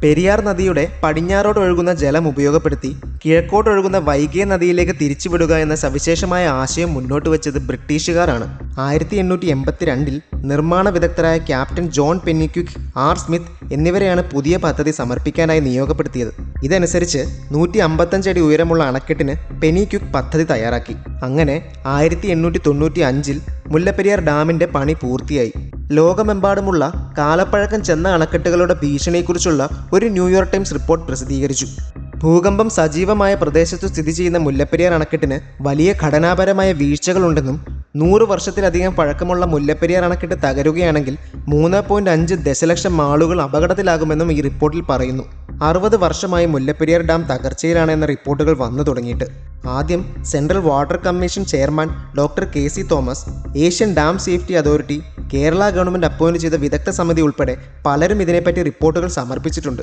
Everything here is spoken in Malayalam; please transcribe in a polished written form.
പെരിയാർ നദിയുടെ പടിഞ്ഞാറോട്ടൊഴുകുന്ന ജലം ഉപയോഗപ്പെടുത്തി കിഴക്കോട്ടൊഴുകുന്ന വൈഗൈ നദിയിലേക്ക് തിരിച്ചുവിടുക എന്ന സവിശേഷമായ ആശയം മുന്നോട്ട് വച്ചത് ബ്രിട്ടീഷുകാരാണ്. 1882 നിർമ്മാണ വിദഗ്ധരായ ക്യാപ്റ്റൻ ജോൺ പെന്നിക്വിക്, ആർ സ്മിത്ത് എന്നിവരെയാണ് പുതിയ പദ്ധതി സമർപ്പിക്കാനായി നിയോഗപ്പെടുത്തിയത്. ഇതനുസരിച്ച് 155 അടി ഉയരമുള്ള അണക്കെട്ടിന് പെന്നിക്വിക് പദ്ധതി തയ്യാറാക്കി. അങ്ങനെ 1895 മുല്ലപ്പെരിയാർ ഡാമിന്റെ പണി പൂർത്തിയായി. ലോകമെമ്പാടുമുള്ള കാലപ്പഴക്കം ചെന്ന അണക്കെട്ടുകളുടെ ഭീഷണിയെക്കുറിച്ചുള്ള ഒരു ന്യൂയോർക്ക് ടൈംസ് റിപ്പോർട്ട് പ്രസിദ്ധീകരിച്ചു. ഭൂകമ്പം സജീവമായ പ്രദേശത്തു സ്ഥിതി ചെയ്യുന്ന മുല്ലപ്പെരിയാർ അണക്കെട്ടിന് വലിയ ഘടനാപരമായ വീഴ്ചകളുണ്ടെന്നും 100 വർഷത്തിലധികം പഴക്കമുള്ള മുല്ലപ്പെരിയാർ അണക്കെട്ട് തകരുകയാണെങ്കിൽ 3.5 ദശലക്ഷം ആളുകൾ അപകടത്തിലാകുമെന്നും ഈ റിപ്പോർട്ടിൽ പറയുന്നു. 60 വർഷമായി മുല്ലപ്പെരിയാർ ഡാം തകർച്ചയിലാണെന്ന റിപ്പോർട്ടുകൾ വന്നു തുടങ്ങിയിട്ട്. ആദ്യം central water commission chairman doctor KC Thomas, Asian dam safety authority, Kerala government appoint ചെയ്ത വിദഗ്ധ സമിതി ഉൾപ്പെടെ പലരും ഇതിനെപ്പറ്റി റിപ്പോർട്ടുകൾ സമർപ്പിച്ചിട്ടുണ്ട്.